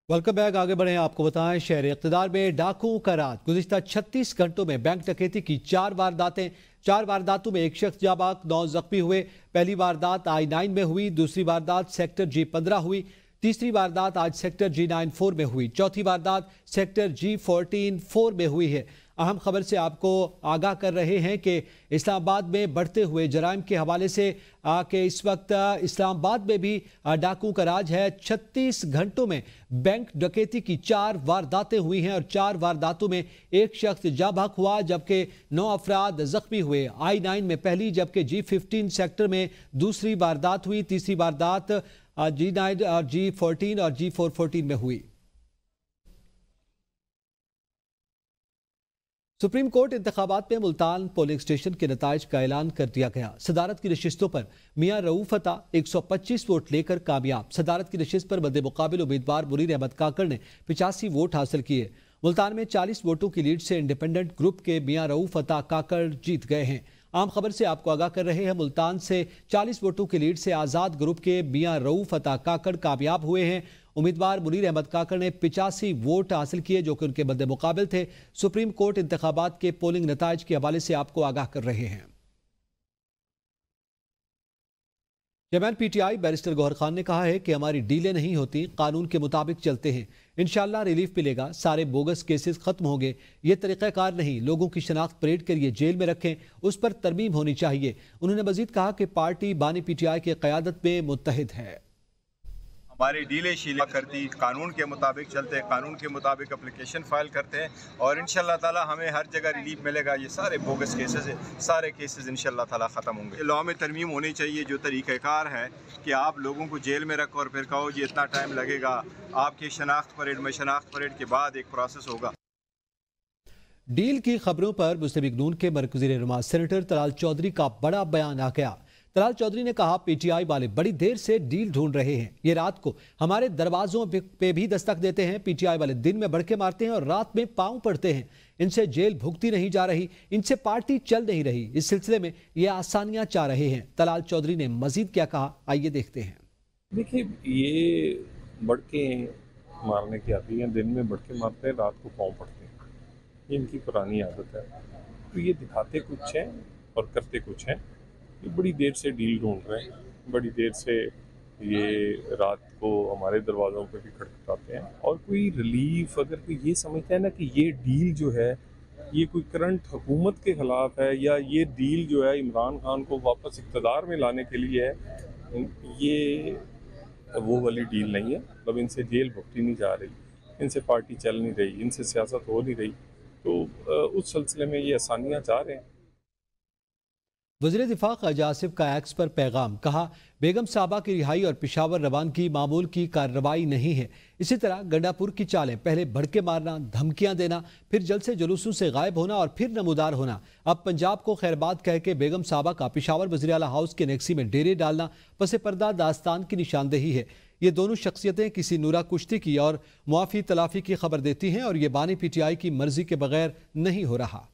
Welcome back. आगे बढ़े, आपको बताएं शहर इक़्तिदार में डाकुओं का राज। गुज़िश्ता 36 घंटों में बैंक डकैती की 4 वारदातों में एक शख्स जाँ बाग, 9 जख्मी हुए। पहली वारदात I9 में हुई, दूसरी वारदात सेक्टर G15 हुई, तीसरी वारदात आज सेक्टर G94 में हुई, चौथी वारदात सेक्टर G14 में हुई है। अहम खबर से आपको आगाह कर रहे हैं कि इस्लामाबाद में बढ़ते हुए जराइम के हवाले से कि इस वक्त इस्लामाबाद में भी डाकुओं का राज है। 36 घंटों में बैंक डकैती की 4 वारदातें हुई हैं और 4 वारदातों में एक शख्स जाँ बाग हुआ, जबकि 9 अफराद जख्मी हुए। I9 में पहली, जबकि G15 सेक्टर में दूसरी वारदात हुई। तीसरी वारदात G9 और G14 और G414 में हुई। सुप्रीम कोर्ट इंतखाबात में मुल्तान पोलिंग स्टेशन के नताइज का ऐलान कर दिया गया। सदारत की नशिस्तों पर मियां रऊफ अता 125 वोट लेकर कामयाब। सदारत की नशिस्त पर मद्दे मुकाबिल उम्मीदवार मुनीर अहमद काकड़ ने 85 वोट हासिल किए। मुल्तान में 40 वोटों की लीड से इंडिपेंडेंट ग्रुप के मियां रऊफ अता काकड़ जीत गए हैं। आम खबर से आपको आगाह कर रहे हैं, मुल्तान से 40 वोटों की लीड से आज़ाद ग्रुप के मियां रऊफ अता काकड़ कामयाब हुए हैं। उम्मीदवार मुनीर अहमद काकड़ ने 85 वोट हासिल किए, जो कि उनके मद्दे मुकाबिल थे। सुप्रीम कोर्ट इंतखाबात के पोलिंग नताइज के हवाले से आपको आगाह कर रहे हैं। Chairman PTI barrister Gauhar Khan ने कहा है कि हमारी डीलें नहीं होती, कानून के मुताबिक चलते हैं। इंशाल्लाह रिलीफ मिलेगा, सारे बोगस केसेस खत्म होंगे। ये तरीक़ाकार नहीं, लोगों की शनाख्त परेड करिए, जेल में रखें, उस पर तरमीम होनी चाहिए। उन्होंने मजीद कहा कि पार्टी बानी PTI की क़यादत में मुत्तहिद है। हमारी डीलें शीला करती, कानून के मुताबिक चलते हैं, कानून के मुताबिक एप्लीकेशन फाइल करते हैं और इंशाल्लाह ताला हमें हर जगह रिलीफ मिलेगा। ये सारे बोगस केसेस है, सारे केसेस इंशाल्लाह ताला ख़त्म होंगे। लॉ में तरमीम होनी चाहिए, जो तरीक़ाकार है कि आप लोगों को जेल में रखो और फिर कहो जी इतना टाइम लगेगा, आपकी शनाख्त परेड में शनाख्त परेड के बाद एक प्रोसेस होगा। डील की खबरों पर मुस्लिम लीग नून के मरकजी रहनुमा सेनेटर तलाल चौधरी का बड़ा बयान आ गया। तलाल चौधरी ने कहा, PTI वाले बड़ी देर से डील ढूंढ रहे हैं। ये रात को हमारे दरवाजों पे भी दस्तक देते हैं। PTI वाले दिन में बढ़के मारते हैं और रात में पांव पड़ते हैं। इनसे जेल भुगती नहीं जा रही, इनसे पार्टी चल नहीं रही। इस सिलसिले में ये आसानियां चाह रहे हैं। तलाल चौधरी ने मजीद क्या कहा, आइए देखते हैं। देखिए, ये बढ़के मारने की आती है, दिन में बढ़के मारते हैं, रात को पाँव पड़ते हैं, ये इनकी पुरानी आदत है। तो ये दिखाते कुछ हैं और करते कुछ हैं। ये बड़ी देर से डील ढूंढ रहे हैं, बड़ी देर से ये रात को हमारे दरवाज़ों पे भी खटखटाते हैं। और कोई रिलीफ अगर कोई ये समझता है ना कि ये डील जो है ये कोई करंट हुकूमत के ख़िलाफ़ है या ये डील जो है इमरान खान को वापस इक़्तिदार में लाने के लिए है, ये वो वाली डील नहीं है। मतलब इनसे जेल भुगती नहीं जा रही, इनसे पार्टी चल नहीं रही, इनसे सियासत हो नहीं रही। तो उस सिलसिले में ये आसानियाँ चाह रहे हैं। वज़ीर दिफा ख्वाजा आसिफ का एक्स पर पैगाम, कहा बेगम साहबा की रिहाई और पेशावर रवानगी मामूल की कार्रवाई नहीं है। इसी तरह गंडापुर की चालें, पहले भड़के मारना, धमकियां देना, फिर जलसे जुलूसों से गायब होना और फिर नमूदार होना। अब पंजाब को खैरबाद कह के बेगम साहबा का पेशावर वज़ीर आला हाउस के नेक्सी में डेरे डालना पसे पर्दा दास्तान की निशानदेही है। ये दोनों शख्सियतें किसी नूरा कुश्ती की और मुआफ़ी तलाफी की खबर देती हैं और ये बानी PTI की मर्जी के बगैर नहीं हो रहा।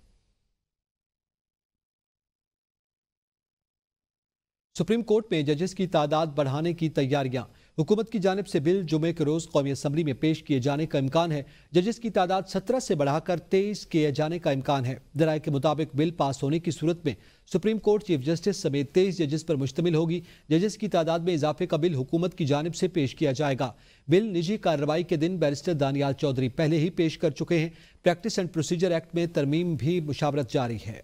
सुप्रीम कोर्ट में जजेस की तादाद बढ़ाने की तैयारियां। हुकूमत की जानिब से बिल जुमे के रोज कौमी असम्बली में पेश किए जाने का इम्कान है। जजेस की तादाद 17 से बढ़ाकर 23 किए जाने का इम्कान है। जराये के मुताबिक बिल पास होने की सूरत में सुप्रीम कोर्ट चीफ जस्टिस समेत 23 जजेस पर मुश्तमिल होगी। जजेस की तादाद में इजाफे का बिल हुकूमत की जानिब से पेश किया जाएगा। बिल निजी कार्रवाई के दिन बैरिस्टर दानियाल चौधरी पहले ही पेश कर चुके हैं। प्रैक्टिस एंड प्रोसीजर एक्ट में तरमीम भी मुशावरत जारी है।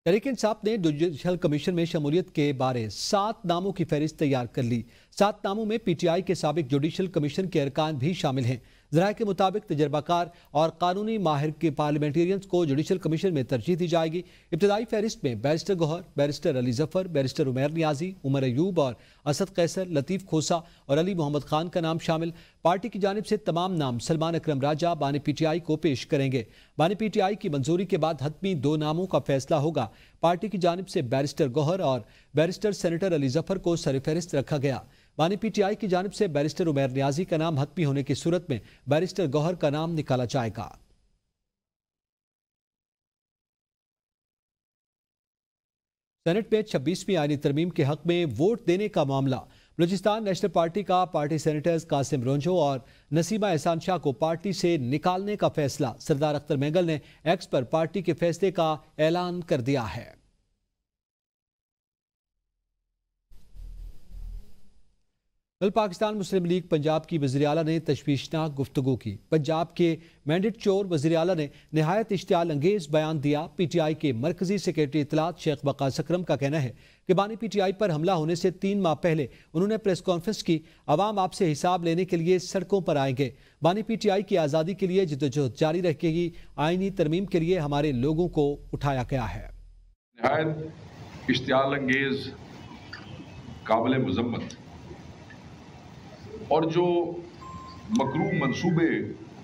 तहरीक इंसाफ ने जुडिशल कमीशन में शमूलियत के बारे 7 नामों की फहरिस्त तैयार कर ली। 7 नामों में PTI के साबिक जुडिशल कमीशन के अरकान भी शामिल हैं। ज़राए के मुताबिक तजर्बाकार और कानूनी माहिर के पार्लियामेंटेरियंस को जुडिशल कमीशन में तरजीह दी जाएगी। इब्तदाई फहरिस्त में barrister Gauhar, barrister Ali Zafar, barrister Umair Niazi, Umar Ayub और असद कैसर, लतीफ़ खोसा और अली मोहम्मद खान का नाम शामिल। पार्टी की जानिब से तमाम नाम सलमान अकरम राजा बानी PTI को पेश करेंगे। बानी PTI की मंजूरी के बाद हतमी 2 नामों का फैसला होगा। पार्टी की जानिब से बैरिस्टर गौहर और बैरिस्टर सेनेटर अली जफर को सरफहरिस्त रखा गया। बानी PTI की जानिब से बैरिस्टर उमैर नियाजी का नाम हतमी होने की सूरत में बैरिस्टर गौहर का नाम निकाला जाएगा। सेनेट में 26वीं आईनी तरमीम के हक में वोट देने का मामला। बलूचिस्तान नेशनल पार्टी का पार्टी सेनेटर्स कासिम रोंजो और नसीमा एहसान शाह को पार्टी से निकालने का फैसला। सरदार अख्तर मेंगल ने एक्स पर पार्टी के फैसले का ऐलान कर दिया है। कल पाकिस्तान मुस्लिम लीग पंजाब की वज़ीर आला ने तशवीशनाक गुफ्तगू की। पंजाब के मैंडेट चोर वज़ीर आला ने नहायत इश्तियाल अंगेज बयान दिया। PTI के मरकजी सेक्रेटरी इत्तलात शेख वकास अकरम का कहना है कि बानी PTI पर हमला होने से 3 माह पहले उन्होंने प्रेस कॉन्फ्रेंस की। अवाम आपसे हिसाब लेने के लिए सड़कों पर आएंगे। बानी PTI की आज़ादी के लिए जद्दोजहद जारी रखेगी। आईनी तरमीम के लिए हमारे लोगों को उठाया गया है। नहायत इश्तियाल अंगेज, काबिल मजम्मत और जो मकरूह मंसूबे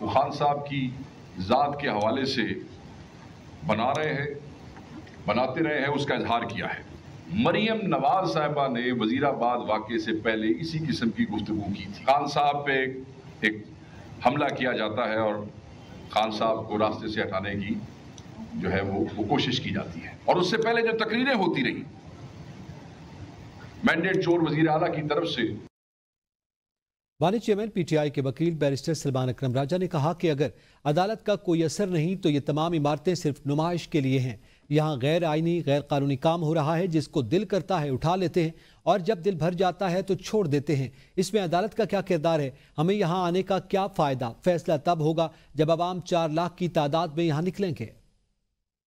खान साहब की ज़ात के हवाले से बनाते रहे हैं, उसका इजहार किया है। मरियम नवाज साहिबा ने वजीराबाद वाक़े से पहले इसी किस्म की गुफ्तगू की थी। खान साहब पे एक हमला किया जाता है और खान साहब को रास्ते से हटाने की जो है वो कोशिश की जाती है। और उससे पहले जो तकरीरें होती रही मैंडेट चोर वजीर आला की तरफ से। वानी चेयरमैन PTI के वकील बैरिस्टर सलमान अकरम राजा ने कहा कि अगर अदालत का कोई असर नहीं तो ये तमाम इमारतें सिर्फ नुमाइश के लिए हैं। यहाँ गैर आइनी गैर कानूनी काम हो रहा है। जिसको दिल करता है उठा लेते हैं और जब दिल भर जाता है तो छोड़ देते हैं। इसमें अदालत का क्या किरदार है? हमें यहाँ आने का क्या फ़ायदा? फैसला तब होगा जब आवाम 4 लाख की तादाद में यहाँ निकलेंगे।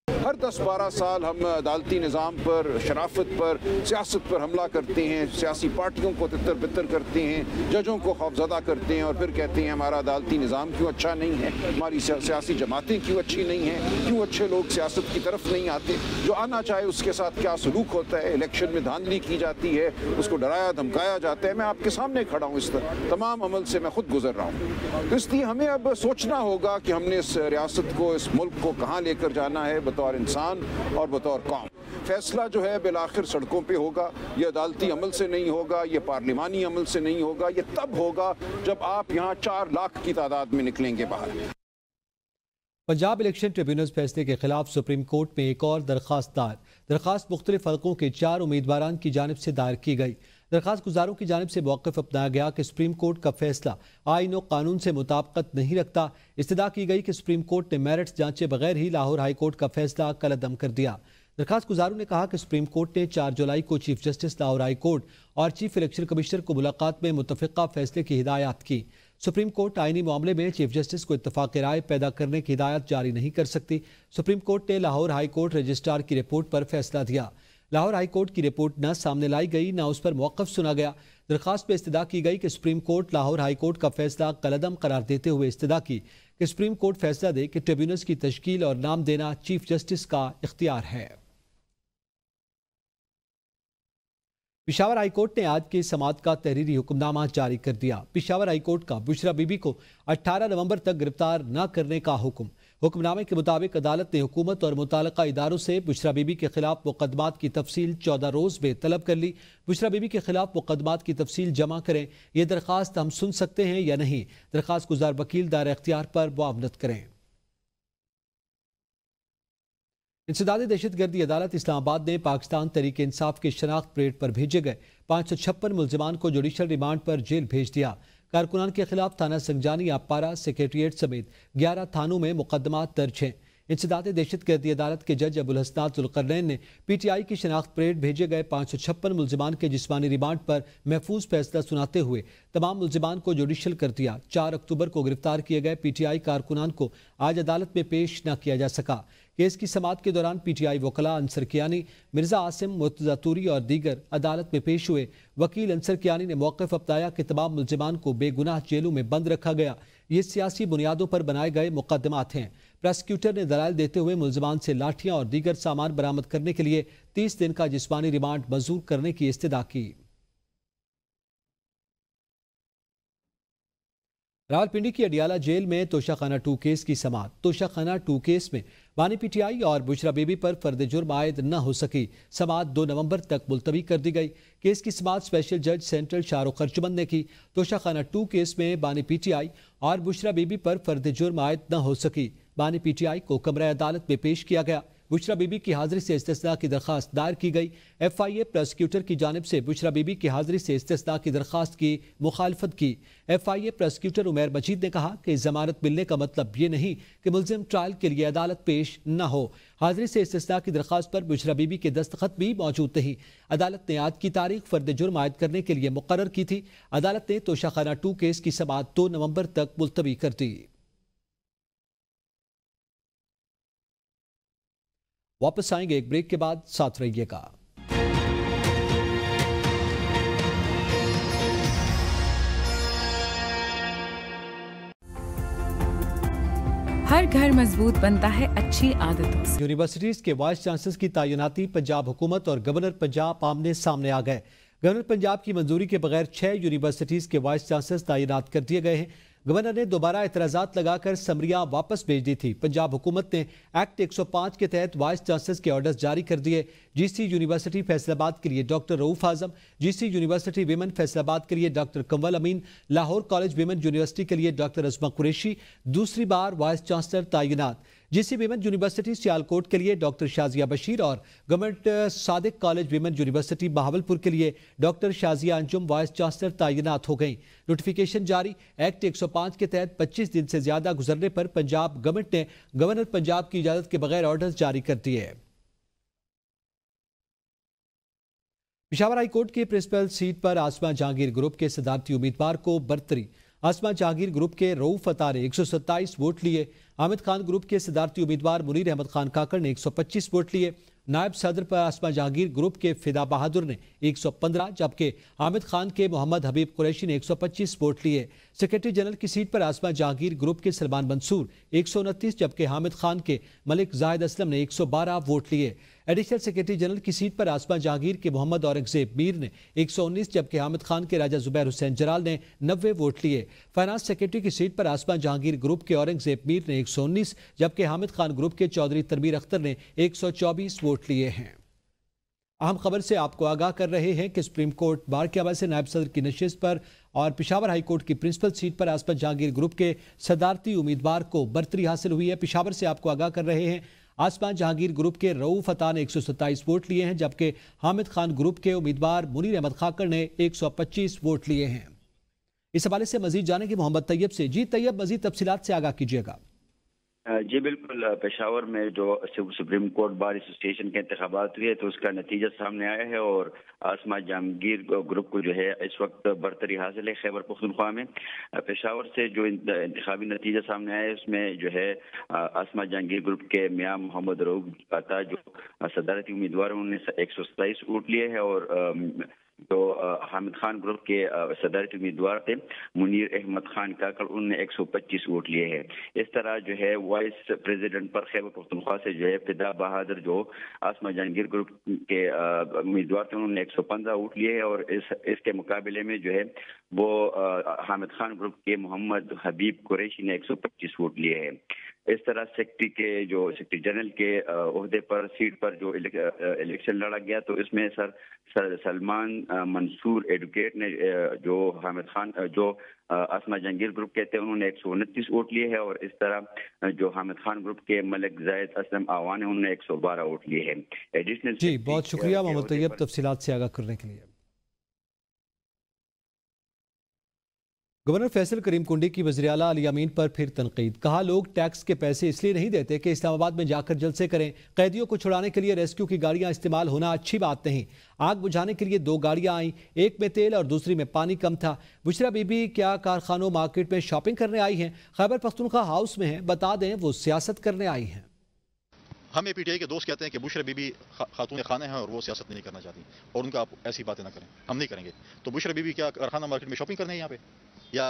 हर 10-12 साल हम अदालती निज़ाम पर, शराफत पर, सियासत पर हमला करते हैं, सियासी पार्टियों को तितर बितर करते हैं, जजों को खौफजदा करते हैं और फिर कहते हैं हमारा अदालती निज़ाम क्यों अच्छा नहीं है, हमारी सियासी जमातें क्यों अच्छी नहीं हैं, क्यों अच्छे लोग सियासत की तरफ नहीं आते। जो आना चाहे उसके साथ क्या सलूक होता है। इलेक्शन में धांधली की जाती है, उसको डराया धमकाया जाता है। मैं आपके सामने खड़ा हूँ, इस तमाम अमल से मैं खुद गुजर रहा हूँ। तो इसलिए हमें अब सोचना होगा कि हमने इस रियासत को, इस मुल्क को कहाँ लेकर जाना है बतौर इंसान और बतौर कौम। फैसला जो है बिलाखिर सड़कों पे होगा। ये अदालती अमल से नहीं होगा, ये पार्लिमानी अमल से नहीं होगा। ये तब होगा जब आप यहाँ 4 लाख की तादाद में निकलेंगे बाहर। पंजाब इलेक्शन ट्रिब्यूनल फैसले के खिलाफ सुप्रीम कोर्ट में एक और दरखास्त मुख्तलिफ हलकों के 4 उम्मीदवारान की जानिब से दायर की गई। दरखास्त गुजारों की जानिब से मौक़िफ़ अपनाया गया कि सुप्रीम कोर्ट का फैसला आइन और कानून से मुताबिकत नहीं रखता। इस्तदा की गई कि सुप्रीम कोर्ट ने मेरिट्स जांचे बगैर ही लाहौर हाई कोर्ट का फैसला कलअदम कर दिया। दरखास्त गुजारों ने कहा कि सुप्रीम कोर्ट ने 4 जुलाई को chief justice Lahore high court और चीफ इलेक्शन कमिश्नर को मुलाकात में मुतफ़िक़ा फैसले की हिदायत की। सुप्रीम कोर्ट आइनी मामले में चीफ जस्टिस को इत्तफाक राय पैदा करने की हिदायत जारी नहीं कर सकती। सुप्रीम कोर्ट ने लाहौर हाई कोर्ट रजिस्ट्रार की रिपोर्ट पर फैसला दिया। लाहौर हाई कोर्ट की रिपोर्ट न सामने लाई गई, न उस पर मौक़िफ़ सुना गया। दरखास्त पर इस्तदा की गई कि supreme court Lahore high court का फैसला कलअदम करार देते हुए इस्तदा की कि सुप्रीम कोर्ट फैसला दे कि ट्रिब्यूनल्स की तश्कील और नाम देना चीफ जस्टिस का इख्तियार है। पिशावर हाई कोर्ट ने आज की समाअत का तहरीरी हुक्मनामा जारी कर दिया। पिशावर हाई कोर्ट का बुशरा बीबी को 18 नवंबर तक गिरफ्तार न करने का हुक्म। हुक्मनामे के मुताबिक अदालत ने हुकूमत और मुताल्लिका इदारों से बुशरा बीबी के खिलाफ मुकदमात की तफसील 14 रोज़ में तलब कर ली। बुशरा बीबी के खिलाफ मुकदमात की तफसील जमा करें। ये दरख्वास्त हम सुन सकते हैं या नहीं? दरख्वास्त गुजार वकील दायर इख्तियार पर मुआवनत करें। इंसदादी दहशतगर्दी अदालत इस्लामाबाद ने पाकिस्तान तहरीक इंसाफ के शनाख्त परेड पर भेजे गए 556 मुलजिमान को जुडिशल रिमांड पर जेल भेज दिया। कारकुनान के खिलाफ थाना संगजानी, आपारा, सेक्रेटरीट समेत 11 थानों में मुकदमात दर्ज हैं। इंसदादी दहशतगर्दी अदालत के जज अबुल हसनात जुल्करनैन ने PTI की शनाख्त परेड भेजे गए 556 मुलजिमान के जिस्मानी रिमांड पर महफूज फैसला सुनाते हुए तमाम मुलजिमान को जुडिशल कर दिया। 4 अक्टूबर को गिरफ्तार किए गए PTI कारकुनान को आज अदालत में पेश न किया जा सका। केस की समाअत के दौरान PTI वकला अंसर कियानी, मिर्जा आसिम, मुर्तजा तूरी और दीगर अदालत में पेश हुए। वकील अंसर कियानी ने मौक़िफ़ अपनाया कि तमाम मुलजिमान को बेगुनाह जेलों में बंद रखा गया। ये सियासी बुनियादों पर बनाए गए मुकदमात हैं। प्रोसिक्यूटर ने दलाइल देते हुए मुलजिमान से लाठियां और दीगर सामान बरामद करने के लिए 30 दिन का जिस्मानी रिमांड मंजूर करने की इस्तदा की। रावलपिंडी की अडियाला जेल में तोशाखाना 2 केस की समाअत। तोशाखाना 2 केस में बानी PTI और बुशरा बीबी पर फर्द जुर्म आयद न हो सकी। समाअत 2 नवंबर तक मुलतवी कर दी गई। केस की समाअत स्पेशल जज सेंट्रल शाहरुख खर्चमंद ने की। तोशाखाना 2 केस में बानी PTI और बुशरा बीबी पर फर्द जुर्म आयद न हो सकी। बानी PTI को कमरा अदालत में पेश किया गया। बुशरा बीबी की हाजिरी से इस्तिस्ना की दरखास्त दायर की गई। FIA प्रोसिक्यूटर की जानिब से बुशरा बीबी की हाजिरी से इस्तिस्ना की दरखास्त की मुखालफत की। FIA प्रोसिक्यूटर उमैर मजीद ने कहा कि जमानत मिलने का मतलब ये नहीं कि मुल्जिम ट्रायल के लिए अदालत पेश न हो। हाजिरी से इस्तिस्ना की दरखास्त पर बुशरा बीबी के दस्तखत भी मौजूद नहीं। अदालत ने आज की तारीख फर्द जुर्म आयद करने के लिए मुकर्रर की थी। अदालत ने तोशाखाना 2 केस की समाअत 2 नवंबर तक मुलतवी कर दी। वापस आएंगे एक ब्रेक के बाद, साथ रहिएगा। हर घर मजबूत बनता है अच्छी आदतों से। यूनिवर्सिटीज के वाइस चांसलर्स की तैनाती पंजाब हुकूमत और गवर्नर पंजाब आमने सामने आ गए। गवर्नर पंजाब की मंजूरी के बगैर 6 यूनिवर्सिटीज के वाइस चांसलर्स तैनात कर दिए गए हैं। गवर्नर ने दोबारा एतराजात लगाकर समरियां वापस भेज दी थी। पंजाब हुकूमत ने एक्ट 105 के तहत वाइस चांसलर्स के ऑर्डर्स जारी कर दिए। GC यूनिवर्सिटी फैसलाबाद के लिए डॉक्टर रऊफ आजम, GC यूनिवर्सिटी विमेन फैसलाबाद के लिए डॉक्टर कंवल अमीन, लाहौर कॉलेज विमेन यूनिवर्सिटी के लिए डॉक्टर अजमा कुरैशी दूसरी बार वाइस चांसलर तैनात। GC विमेन यूनिवर्सिटी सियालकोट के लिए डॉक्टर शाजिया बशीर और government Sadiq college women university Bahawalpur के लिए doctor Shazia Anjum vice chancellor तैनात हो गई। नोटिफिकेशन जारी। एक्ट 105 के तहत 25 दिन से ज्यादा गुजरने पर पंजाब गवर्नमेंट ने गवर्नर पंजाब की इजाजत के बगैर ऑर्डर्स जारी कर दिए। पेशावर हाई कोर्ट की प्रिंसिपल सीट पर आसमा जहांगीर ग्रुप के सदारती उम्मीदवार को बरतरी। आसमा जहांगीर ग्रुप के रऊफ अता ने 127 वोट लिए। हामिद खान ग्रुप के सदारती उम्मीदवार मुनीर अहमद खान काकड़ ने 125 वोट लिए। नायब सदर पर आसमा जहांगीर ग्रुप के फिदा बहादुर ने 115, जबकि हामिद खान के मोहम्मद हबीब कुरैशी ने 125 वोट लिए। सेक्रेटरी जनरल की सीट पर आसमा जहांगीर ग्रुप के सलमान मंसूर 129, जबकि हामिद खान के मलिक जाहिद असलम ने 112 वोट लिए। एडिशनल सेक्रेटरी जनरल की सीट पर आसमा जहांगीर के मोहम्मद औरंगजेब मीर ने 119, जबकि हामिद खान के राजा जुबैर हुसैन जलाल ने 90 वोट लिए। फाइनेंस सेक्रेटरी की सीट पर आसमा जहांगीर ग्रुप के औरंगजेब मीर ने 119, जबकि हामिद खान ग्रुप के चौधरी तनवीर अख्तर ने 124 वोट लिए हैं। अहम खबर से आपको आगाह कर रहे हैं कि सुप्रीम कोर्ट बार के हवाले से नायब सदर की नशिस्त पर और पेशावर हाई कोर्ट की प्रिंसिपल सीट पर आसमा जहांगीर ग्रुप के सदारती उम्मीदवार को बरतरी हासिल हुई है। पेशावर से आपको आगाह कर रहे हैं आसमा जहांगीर ग्रुप के रऊफ अता ने 127 वोट लिए हैं, जबकि हामिद खान ग्रुप के उम्मीदवार मुनीर अहमद खाकड़ ने 125 वोट लिए हैं। इस हवाले से मजीद जानेंगे मोहम्मद तैयब से। जी तैयब, मजीद तफसीलात से आगाह कीजिएगा। जी बिल्कुल, पेशावर में जो सुप्रीम कोर्ट बार एसोसिएशन के इंतखाबात हुए तो उसका नतीजा सामने आया है और आसमा जहांगीर ग्रुप को जो है इस वक्त बरतरी हासिल है। खैबर पख्तूनख्वा में पेशावर से जो इंतखाबी नतीजा सामने आया है उसमें जो है आसमा जहांगीर ग्रुप के मियां मोहम्मद रऊफ अता जो सदारती उम्मीदवार उन्होंने 127 वोट लिए हैं और जो हामिद खान ग्रुप के सदारती उम्मीदवार थे मुनीर अहमद खान काकड़ उन्होंने 125 वोट लिए हैं। इस तरह जो है वाइस प्रेसिडेंट पर खैबर पख्तूनख्वा से जो है फिदा बहादुर जो आसमा जहांगीर ग्रुप के उम्मीदवार थे उन्होंने 115 वोट लिए हैं और इसके मुकाबले में जो है वो हामिद खान ग्रुप के मोहम्मद हबीब कुरैशी ने 125 वोट लिए हैं। इस तरह सेक्रेटरी जनरल के ओहदे पर सीट पर जो इलेक्शन लड़ा गया तो इसमें सर सलमान मंसूर एडवोकेट ने जो हामिद खान जो आसमा जहांगीर ग्रुप कहते हैं उन्होंने 129 वोट लिए हैं और इस तरह जो हामिद खान ग्रुप के मलिक जाहिद असलम आवान है उन्होंने 112 वोट लिए हैं। एडिशनल जी बहुत शुक्रिया मोहम्मद तैयब तफसीलात से आगाह करने के लिए। गवर्नर फैसल करीम कुंडी की वज़ीर आला अली अमीन पर फिर तनकीद। कहा लोग टैक्स के पैसे इसलिए नहीं देते कि इस्लामाबाद में जाकर जलसे करें। कैदियों को छुड़ाने के लिए रेस्क्यू की गाड़ियां इस्तेमाल होना अच्छी बात नहीं। आग बुझाने के लिए 2 गाड़ियां आईं, एक में तेल और दूसरी में पानी कम था। बुशरा बीबी क्या कारखानों मार्केट में शॉपिंग करने आई हैं? खैबर पख्तूनख्वा हाउस में है, बता दें वो सियासत करने आई हैं। हमें PTI के दोस्त कहते हैं कि बुशरा बीबी खातून खाना है और वो सियासत नहीं करना चाहती और उनका आप ऐसी बातें ना करें, हम नहीं करेंगे। तो बुशरा बीबी क्या कारखाना मार्केट में शॉपिंग करने है यहाँ पे या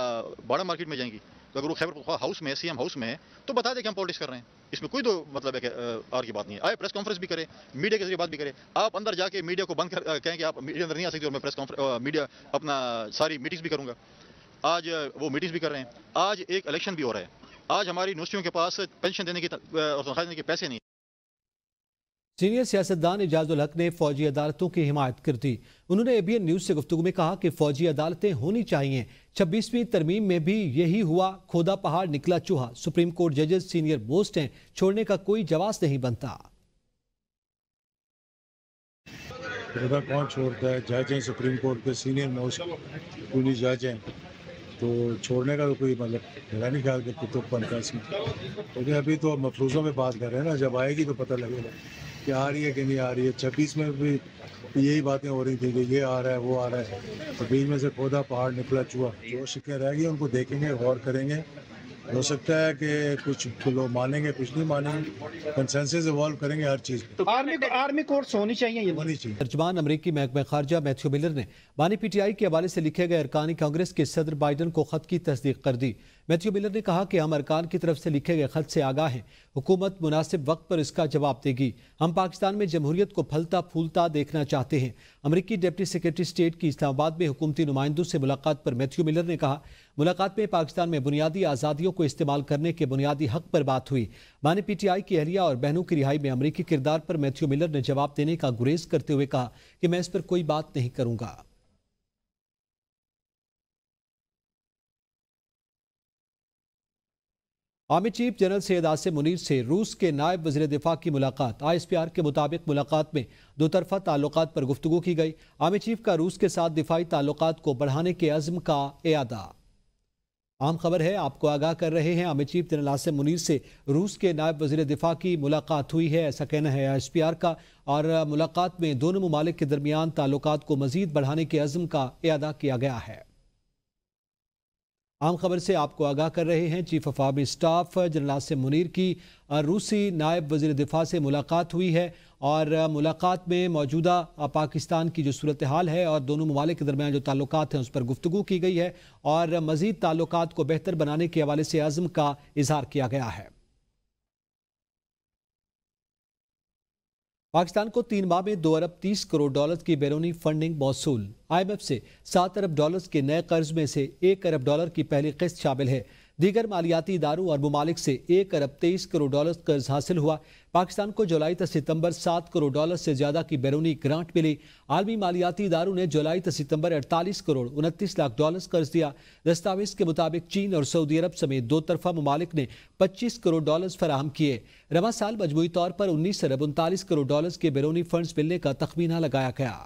बड़ा मार्केट में जाएंगी? तो अगर वो खैबर हाउस में CM हाउस में है तो बता दें कि हम पॉलिटिक्स कर रहे हैं। इसमें कोई तो मतलब है कि और की बात नहीं है। आए प्रेस कॉन्फ्रेंस भी करें, मीडिया के जरिए बात भी करें। आप अंदर जाके मीडिया को बंद कर कहें कि आप मीडिया अंदर नहीं आ सकते और मैं प्रेस कॉन्फ्रेंस मीडिया अपना सारी मीटिंग्स भी करूँगा। आज वो मीटिंग्स भी कर रहे हैं। आज एक इलेक्शन भी हो रहा है। आज हमारी यूनिवर्सिटियों के पास पेंशन देने की और तनख्वाह देने के पैसे नहीं। सीनियर सियासतदान एजाजुल हक ने फौजी अदालतों की हिमायत कर दी। उन्होंने ABN न्यूज से गुफ्तगू में कहा कि फौजी अदालतें होनी चाहिए। 26वीं तरमीम में भी यही हुआ, खोदा पहाड़ निकला चूहा। सुप्रीम कोर्ट जजेस सीनियर मोस्ट हैं, छोड़ने का कोई जवाब नहीं बनता। पता कौन छोड़ता है। जज हैं सुप्रीम कोर्ट के सीनियर मोस्ट पुलिस जज हैं, तो छोड़ने का तो कोई मतलब मेरा नहीं ख्याल कि कुतुब बनता है इसमें। लेकिन अभी तो मफरूज़ों में बात कर रहे हैं ना, जब आएगी तो पता लगेगा कि आ रही है कि नहीं आ रही है। 26 में भी यही बातें हो रही थी कि ये आ रहा है वो आ रहा है, तो बीच में से खोदा पहाड़ निकला चूहा। जो शिकें रह गई उनको देखेंगे, गौर करेंगे। हो सकता है कि कुछ लोग मानेंगे, कुछ नहीं मानेंगे, कंसेंसस इवॉल्व करेंगे हर चीज़ पे। आर्मी कोर्ट्स होनी चाहिए, ये होनी चाहिए। तर्जुमान अमरीकी महकमा खारजा मैथ्यू मिलर ने बानी पीटीआई के हवाले से लिखे गए अरकान कांग्रेस के सदर बाइडन को खत की तस्दीक कर दी। मैथ्यू मिलर ने कहा कि हम अरकान की तरफ से लिखे गए खत से आगाह हैं, हुकूमत मुनासिब वक्त पर इसका जवाब देगी। हम पाकिस्तान में जमहूरियत को फलता फूलता देखना चाहते हैं। अमरीकी डिप्टी सेक्रेटरी स्टेट की इस्लामाबाद में हुकूमती नुमाइंदों से मुलाकात पर मैथ्यू मिलर ने कहा, मुलाकात में पाकिस्तान में बुनियादी आज़ादियों को इस्तेमाल करने के बुनियादी हक पर बात हुई। बानी पीटीआई की अहलिया और बहनों की रिहाई में अमरीकी किरदार पर मैथ्यू मिलर ने जवाब देने का गुरेज करते हुए कहा कि मैं इस पर कोई बात नहीं करूंगा। Army chief general Syed Asim Munir से रूस के नायब वज़ीर दिफा की मुलाकात। ISPR के मुताबिक मुलाकात में दो तरफा ताल्लुकात पर गुफ्तगू की गई। आर्मी चीफ का रूस के साथ दिफाई ताल्लुकात को बढ़ाने के अज़्म का एआदा। आम खबर है, आपको आगाह कर रहे हैं, army chief general Asim Munir से रूस के नायब वज़ीर दिफा की मुलाकात हुई है, ऐसा कहना है ISPR का। और मुलाकात में दोनों ममालिक के दरमियान ताल्लुकात को मज़ीद बढ़ाने के अज़्म का एआदा किया गया है। आम खबर से आपको आगाह कर रहे हैं, chief of army staff general Asim Munir की रूसी नायब वज़ीर दिफा से मुलाकात हुई है और मुलाकात में मौजूदा पाकिस्तान की जो सूरत हाल है और दोनों ममालिक के दरमियान जो ताल्लुकात हैं उस पर गुफ्तगू की गई है और मज़ीद ताल्लुकात को बेहतर बनाने के हवाले से अज़्म का इजहार किया गया है। पाकिस्तान को 3 माह में 2 अरब 30 करोड़ डॉलर की बैरूनी फंडिंग मौसूल। IMF से 7 अरब डॉलर के नए कर्ज में से 1 अरब डॉलर की पहली किस्त शामिल है। दीगर मालियाती इदारों और ममालिक से 1 अरब 23 करोड़ डॉलर कर्ज हासिल हुआ। पाकिस्तान को जुलाई से सितंबर 7 करोड़ डॉलर से ज्यादा की बैरूनी ग्रांट मिली। आलमी मालियाती इदारों ने जुलाई से सितंबर 48 करोड़ 29 लाख डॉलर कर्ज दिया। दस्तावेज के मुताबिक चीन और सऊदी अरब समेत दो तरफा ममालिक ने 25 करोड़ डॉलर फराहम किए। रवा साल मजमूई तौर पर 19 अरब 39 करोड़ डॉलर के बैरूनी फंड्स मिलने का तखमीना लगाया गया।